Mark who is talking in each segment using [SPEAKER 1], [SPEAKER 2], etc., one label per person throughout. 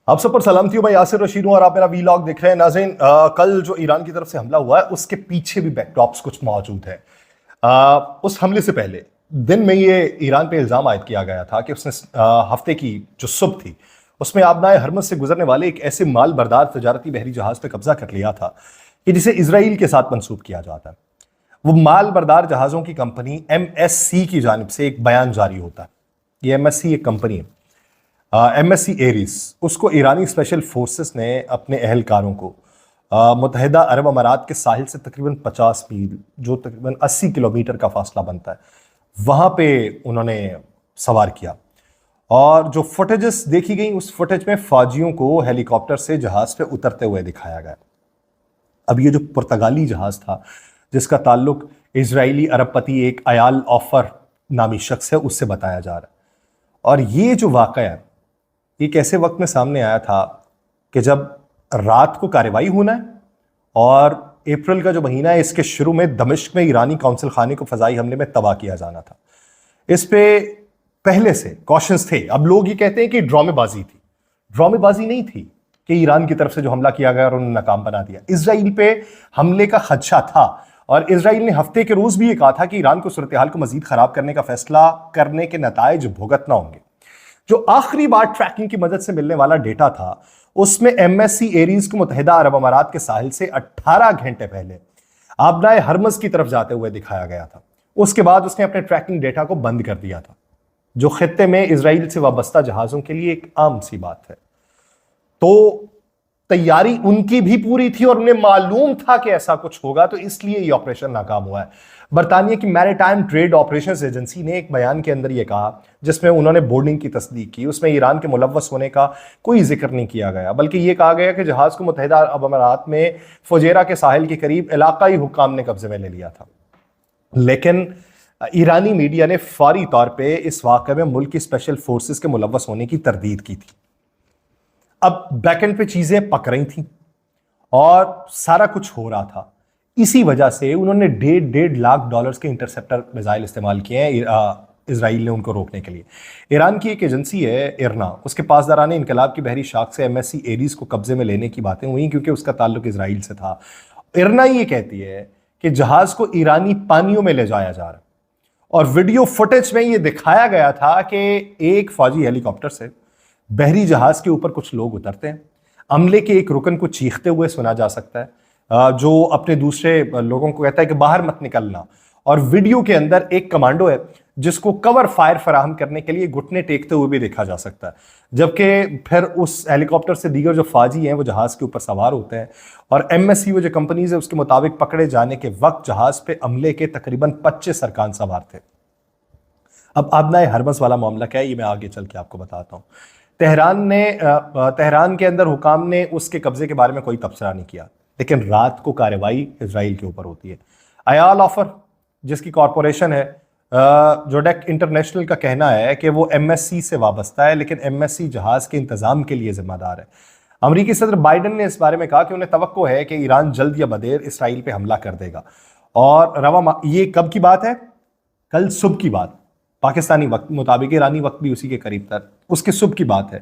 [SPEAKER 1] आप सब पर सलामती हो। मैं यासिर रशीद हूं और आप मेरा वीलॉग देख रहे हैं। नाज़रीन, कल जो ईरान की तरफ से हमला हुआ है उसके पीछे भी बैकड्रॉप्स कुछ मौजूद है। उस हमले से पहले दिन में ये ईरान पे इल्जाम आयद किया गया था कि उसने हफ्ते की जो सुबह थी उसमें आबनाए हरमज से गुजरने वाले एक ऐसे माल बरदार तजारती बहरी जहाज पे कब्जा कर लिया था कि जिसे इसराइल के साथ मंसूब किया जाता है। वो माल बरदार जहाजों की कंपनी MSC की जानिब से एक बयान जारी होता है। ये MSC एक कंपनी है, MSC एरिस। उसको ईरानी स्पेशल फोर्सेस ने अपने अहलकारों को मुत्तहिदा अरब अमारात के साहिल से तकरीबन 50 मील, जो तकरीबन 80 किलोमीटर का फासला बनता है, वहां पे उन्होंने सवार किया। और जो फुटेजेस देखी गई उस फुटेज में फौजियों को हेलीकॉप्टर से जहाज पे उतरते हुए दिखाया गया। अब ये जो पुर्तगाली जहाज था जिसका ताल्लुक इजरायली अरबपति एक अयाल ऑफर नामी शख्स है उससे बताया जा रहा है। और ये जो वाक़या है एक ऐसे वक्त में सामने आया था कि जब रात को कार्रवाई होना है और अप्रैल का जो महीना है इसके शुरू में दमिश्क में ईरानी कौंसल खाने को फजाई हमले में तबाह किया जाना था। इस पे पहले से कॉशंस थे। अब लोग ये कहते हैं कि ड्रामेबाजी थी। ड्रामेबाजी नहीं थी कि ईरान की तरफ से जो हमला किया गया और उन्होंने नाकाम बना दिया। इसराइल पे हमले का खदशा था और इसराइल ने हफ्ते के रोज भी ये कहा था कि ईरान को सूरत हाल को मजीद खराब करने का फैसला करने के नताइज भुगतना होंगे। जो आखिरी बार ट्रैकिंग की मदद से मिलने वाला डेटा था उसमें MSC एरीज को मुत्तहिदा अरब अमारात के साहिल से 18 घंटे पहले आबनाए हरमज की तरफ जाते हुए दिखाया गया था। उसके बाद उसने अपने ट्रैकिंग डेटा को बंद कर दिया था, जो खित्ते में इसराइल से वाबस्ता जहाजों के लिए एक आम सी बात है। तो तैयारी उनकी भी पूरी थी और उन्हें मालूम था कि ऐसा कुछ होगा, तो इसलिए यह ऑपरेशन नाकाम हुआ है। बरतानिया की मैरीटाइम ट्रेड ऑपरेशंस एजेंसी ने एक बयान के अंदर यह कहा, जिसमें उन्होंने बोर्डिंग की तस्दीक की, उसमें ईरान के मुलव्वस होने का कोई जिक्र नहीं किया गया, बल्कि यह कहा गया कि जहाज को मुत्तहिदा अरब अमारात में फुजैरा के साहिल के करीब इलाकाई हुक्काम ने कब्जे में ले लिया था। लेकिन ईरानी मीडिया ने फौरी तौर पर इस वाक़े में मुल्क की स्पेशल फोर्सेस के मुलव्वस होने की तरदीद की थी। अब बैकएंड पे चीजें पक रही थी और सारा कुछ हो रहा था। इसी वजह से उन्होंने $1.5 लाख के इंटरसेप्टर मिसाइल इस्तेमाल किए हैं इसराइल ने उनको रोकने के लिए। ईरान की एक एजेंसी है इरना, उसके पासदारान इनकलाब की बहरी शाख से MSC एरीज को कब्जे में लेने की बातें हुई क्योंकि उसका ताल्लुक इसराइल से था। इरना ये कहती है कि जहाज को ईरानी पानियों में ले जाया जा रहा है और वीडियो फुटेज में यह दिखाया गया था कि एक फौजी हेलीकॉप्टर से बहरी जहाज के ऊपर कुछ लोग उतरते हैं। अमले के एक रुकन को चीखते हुए सुना जा सकता है, जो अपने दूसरे लोगों को कहता है कि बाहर मत निकलना। और वीडियो के अंदर एक कमांडो है जिसको कवर फायर फराहम करने के लिए घुटने टेकते हुए भी देखा जा सकता है, जबकि फिर उस हेलीकॉप्टर से दीगर जो फौजी हैं वो जहाज के ऊपर सवार होते हैं। और MSC वो जो कंपनीज है उसके मुताबिक पकड़े जाने के वक्त जहाज पे अमले के तकरीबन 25 अरकान सवार थे। अब आबनाए हरमज वाला मामला क्या है ये मैं आगे चल के आपको बताता हूँ। तेहरान के अंदर हुकाम ने उसके कब्जे के बारे में कोई तबसरा नहीं किया, लेकिन रात को कार्रवाई इसराइल के ऊपर होती है। अयाल ऑफर जिसकी कॉरपोरेशन है जोडेक इंटरनेशनल का कहना है कि वो MSC से वाबस्ता है, लेकिन MSC जहाज के इंतजाम के लिए जिम्मेदार है। अमरीकी सदर बाइडन ने इस बारे में कहा कि उन्हें तवक्को है कि ईरान जल्द या बदेर इसराइल पे हमला कर देगा। और ये कब की बात है? कल सुबह की बात, पाकिस्तानी वक्त मुताबिक, ईरानी वक्त भी उसी के करीब था। उसके सुबह की बात है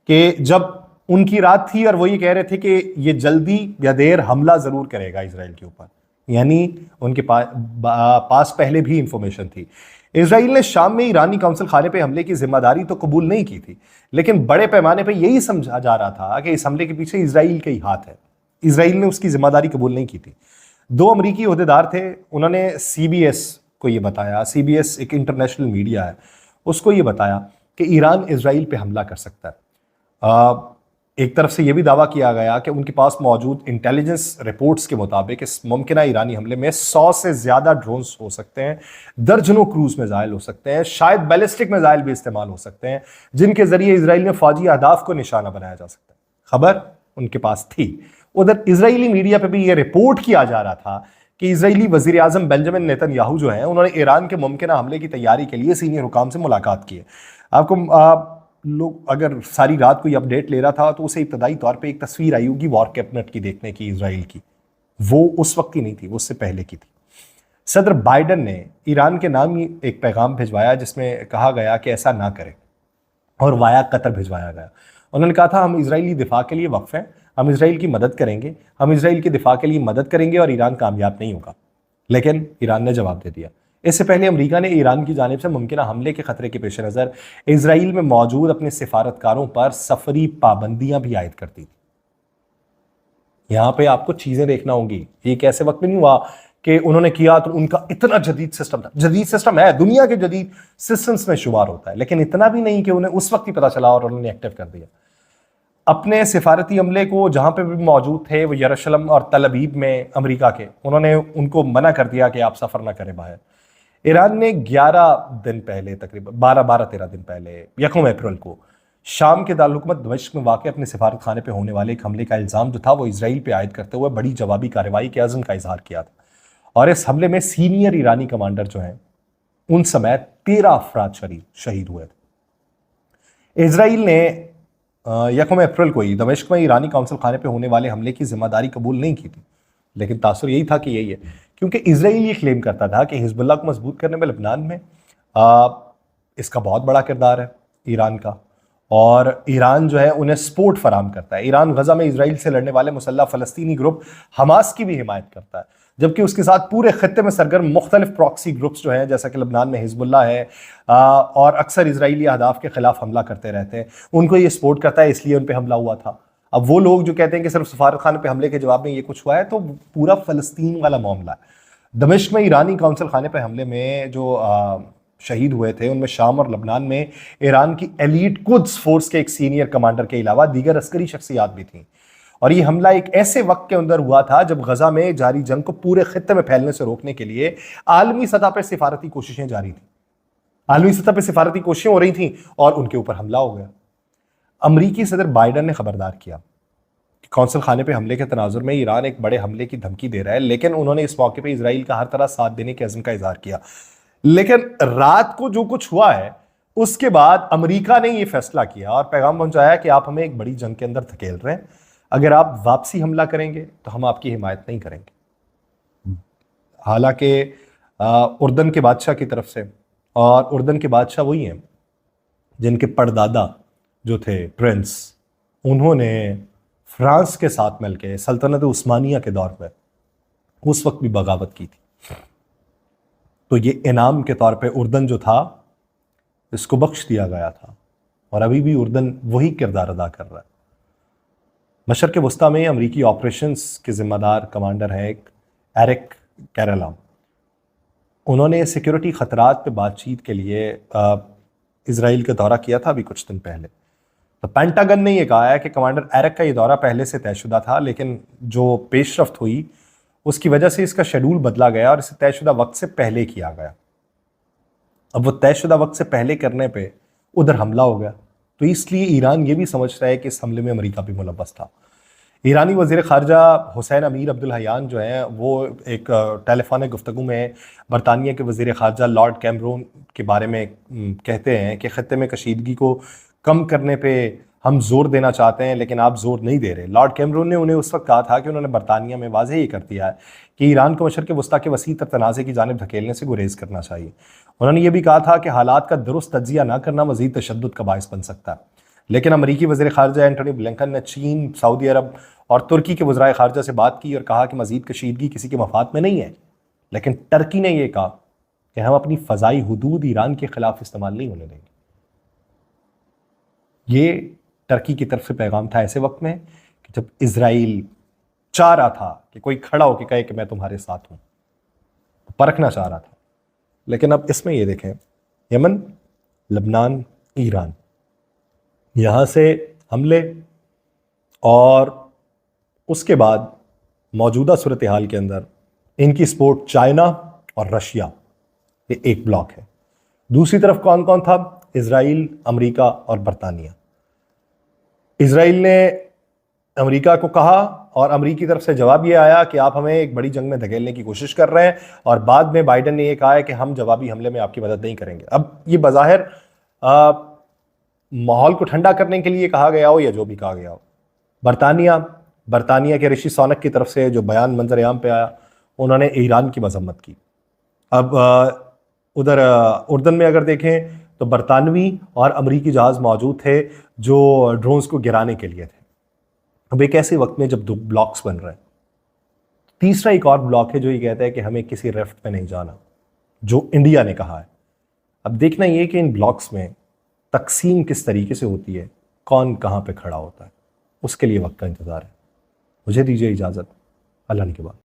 [SPEAKER 1] कि जब उनकी रात थी और वो ये कह रहे थे कि ये जल्दी या देर हमला जरूर करेगा इसराइल के ऊपर, यानी उनके पास पहले भी इंफॉर्मेशन थी। इसराइल ने शाम में ईरानी कौंसल खाने पे हमले की जिम्मेदारी तो कबूल नहीं की थी, लेकिन बड़े पैमाने पे यही समझा जा रहा था कि इस हमले के पीछे इसराइल का ही हाथ है। इसराइल ने उसकी जिम्मेदारी कबूल नहीं की थी। 2 अमरीकी ओहदेदार थे, उन्होंने CBS को ये बताया, CBS एक इंटरनेशनल मीडिया है, उसको ये बताया कि ईरान इसराइल पे हमला कर सकता है। एक तरफ से यह भी दावा किया गया कि उनके पास मौजूद इंटेलिजेंस रिपोर्ट्स के मुताबिक इस मुमकिन ईरानी हमले में 100 से ज्यादा ड्रोन्स हो सकते हैं, दर्जनों क्रूज मिसाइल हो सकते हैं, शायद बैलिस्टिक मिसाइल भी इस्तेमाल हो सकते हैं, जिनके जरिए इसराइल में फौजी अहदाफ को निशाना बनाया जा सकता है। खबर उनके पास थी। उधर इजरायली मीडिया पर भी यह रिपोर्ट किया जा रहा था कि इजरायली वजीर आजम बेंजामिन नेतन्याहू जो हैं उन्होंने ईरान के मुमकिन हमले की तैयारी के लिए सीनियर हुकाम से मुलाकात की है। आपको लोग अगर सारी रात कोई अपडेट ले रहा था तो उसे इब्तदाई तौर पे एक तस्वीर आई होगी वॉर कैबिनेट की देखने की इसराइल की, वो उस वक्त की नहीं थी, वो उससे पहले की थी। सदर बाइडन ने ईरान के नाम ही एक पैगाम भिजवाया जिसमें कहा गया कि ऐसा ना करें और वाया कतर भिजवाया गया। उन्होंने कहा था हम इजरायली दिफा के लिए वक्फ हैं, हम इसराइल की मदद करेंगे, हम इसराइल के दिफा के लिए मदद करेंगे और ईरान कामयाब नहीं होगा। लेकिन ईरान ने जवाब दे दिया। इससे पहले अमेरिका ने ईरान की जानिब से मुमकिन हमले के खतरे के पेश नज़र इसराइल में मौजूद अपने सिफारतकारों पर सफरी पाबंदियां भी आयद कर दी थी। यहां पे आपको चीजें देखना होंगी, एक ऐसे वक्त में नहीं हुआ कि उन्होंने किया तो उनका इतना जदीद सिस्टम था। जदीद सिस्टम है, दुनिया के जदीद सिस्टम्स में शुमार होता है, लेकिन इतना भी नहीं कि उन्हें उस वक्त ही पता चला और उन्होंने एक्टिव कर दिया। अपने सिफारती अमले को जहां पे भी मौजूद थे वो यरूशलेम और तल अबीब में अमेरिका के, उन्होंने उनको मना कर दिया कि आप सफर ना करें बाहर। ईरान ने 11 दिन पहले, तकरीबन 12-13 दिन पहले 1 अप्रैल को शाम के दारुल-हुकूमत दमिश्क में वाक़ अपने सिफारत खाने पर होने वाले एक हमले का इल्ज़ाम जो था वो इसराइल पे आयद करते हुए बड़ी जवाबी कार्रवाई के अज़्म का इजहार किया था। और इस हमले में सीनियर ईरानी कमांडर जो हैं उन समेत 13 अफराद शहीद हुए थे। इसराइल ने 1 अप्रैल को ही दमिश्क में ईरानी कौंसल खाने पे होने वाले हमले की जिम्मेदारी कबूल नहीं की थी, लेकिन तासुर यही था कि यही है, क्योंकि इसराइल ये क्लेम करता था कि हिजबुल्लाह को मजबूत करने में लबनान में इसका बहुत बड़ा किरदार है ईरान का, और ईरान जो है उन्हें सपोर्ट फराम करता है। ईरान गजा में इसराइल से लड़ने वाले मुसल्लह फलस्तीनी ग्रुप हमास की भी हिमायत करता है, जबकि उसके साथ पूरे खत्ते में सरगर्म मुख्तलिफ प्रॉक्सी ग्रुप्स जो हैं, जैसा कि लबनान में हिजबुल्लाह है और अक्सर इजरायली अहदाफ के खिलाफ हमला करते रहते हैं, उनको ये सपोर्ट करता है, इसलिए उन पर हमला हुआ था। अब वो लोग जो कहते हैं कि सिर्फ सफारत खाने पे हमले के जवाब में ये कुछ हुआ है, तो पूरा फलस्तीन वाला मामला है। दमिश्क में ईरानी कौंसल खाने पे हमले में जो शहीद हुए थे उनमें शाम और लबनान में ईरान की एलीट कुद्स फोर्स के एक सीनियर कमांडर के अलावा दीगर अस्करी शख्सियात भी थी। और ये हमला एक ऐसे वक्त के अंदर हुआ था जब गजा में जारी जंग को पूरे खित्ते में फैलने से रोकने के लिए आलमी सतह पर सिफारती कोशिशें जारी थी। आलमी सतह पर सिफारती कोशिशें हो रही थी और उनके ऊपर हमला हो गया। अमरीकी सदर बाइडन ने खबरदार किया कि कौंसल खाने पर हमले के तनाजुर में ईरान एक बड़े हमले की धमकी दे रहा है, लेकिन उन्होंने इस मौके पर इसराइल का हर तरह साथ देने के अज़्म का इजहार किया। लेकिन रात को जो कुछ हुआ है उसके बाद अमेरिका ने यह फैसला किया और पैगाम पहुंचाया कि आप हमें एक बड़ी जंग के अंदर धकेल रहे हैं, अगर आप वापसी हमला करेंगे तो हम आपकी हिमायत नहीं करेंगे। हालांकि उर्दन के बादशाह की तरफ से, और उर्दन के बादशाह वही हैं जिनके परदादा जो थे प्रिंस, उन्होंने फ्रांस के साथ मिलकर सल्तनत उस्मानिया के दौर में उस वक्त भी बगावत की थी। तो ये इनाम के तौर पे उर्दन जो था इसको बख्श दिया गया था, और अभी भी उर्दन वही किरदार अदा कर रहा है। मशरक़ वस्ता में अमरीकी ऑपरेशंस के जिम्मेदार कमांडर हैं एक एरिक कैरेला। उन्होंने सिक्योरिटी ख़तरात पे बातचीत के लिए इसराइल का दौरा किया था अभी कुछ दिन पहले। तो पेंटागन ने यह कहा है कि कमांडर एरिक का ये दौरा पहले से तयशुदा था, लेकिन जो पेशरफ्त हुई उसकी वजह से इसका शेड्यूल बदला गया और इसे तयशुदा वक्त से पहले किया गया। अब वो तयशुदा वक्त से पहले करने पे उधर हमला हो गया, तो इसलिए ईरान ये भी समझ रहा है कि इस हमले में अमेरिका भी मुलव्वस था। ईरानी वज़ीर ख़ारजा हुसैन अमीर अब्दुल्लाहियान जो हैं वो एक टेलीफोनिक गुफ्तगू में बरतानिया के वज़ीर ख़ारजा लॉर्ड कैमरून के बारे में कहते हैं कि ख़त्ते में कशीदगी को कम करने पर हम जोर देना चाहते हैं, लेकिन आप जोर नहीं दे रहे। लॉर्ड कैमरून ने उन्हें उस वक्त कहा था कि उन्होंने बरतानिया में वाज़ेह ये कर दिया है कि ईरान को मशरक़ वस्ता के वसी तर तनाज़े की जानिब धकेलने से गुरेज करना चाहिए। उन्होंने ये भी कहा था कि हालात का दुरुस्त तज्जिया ना करना मज़ीद तशद्दुद का बायस बन सकता है। लेकिन अमरीकी वज़ीर ख़ारजा एंटनी ब्लिंकन ने चीन, सऊदी अरब और तुर्की के वज़राए ख़ारजा से बात की और कहा कि मज़ीद कशीदगी किसी के मफाद में नहीं है। लेकिन टर्की ने यह कहा कि हम अपनी फ़ज़ाई हुदूद ईरान के ख़िलाफ़ इस्तेमाल नहीं होने देंगे। ये टर्की की तरफ से पैगाम था ऐसे वक्त में कि जब इजराइल चाह रहा था कि कोई खड़ा होकर कहे कि मैं तुम्हारे साथ हूं, परखना चाह रहा था। लेकिन अब इसमें ये देखें, यमन, लबनान, ईरान, यहां से हमले और उसके बाद मौजूदा सूरत हाल के अंदर इनकी सपोर्ट चाइना और रशिया, ये एक ब्लॉक है। दूसरी तरफ कौन कौन था? इजराइल, अमेरिका और बरतानिया। इजराइल ने अमेरिका को कहा और अमेरिका की तरफ से जवाब ये आया कि आप हमें एक बड़ी जंग में धकेलने की कोशिश कर रहे हैं, और बाद में बाइडन ने यह कहा है कि हम जवाबी हमले में आपकी मदद नहीं करेंगे। अब ये बज़ाहिर माहौल को ठंडा करने के लिए कहा गया हो या जो भी कहा गया हो। बरतानिया के ऋषि सोनक की तरफ से जो बयान मंजर आम पे आया, उन्होंने ईरान की मजम्मत की। अब उधर उर्दन में अगर देखें तो बरतानवी और अमरीकी जहाज मौजूद थे जो ड्रोन्स को गिराने के लिए थे। अब एक ऐसे वक्त में जब दो ब्लॉक्स बन रहे हैं, तीसरा एक और ब्लॉक है जो ये कहता है कि हमें किसी रिफ्ट में नहीं जाना, जो इंडिया ने कहा है। अब देखना ये कि इन ब्लॉक्स में तकसीम किस तरीके से होती है, कौन कहां पे खड़ा होता है, उसके लिए वक्त का इंतजार है। मुझे दीजिए इजाजत, अल्लाह ने के बाद।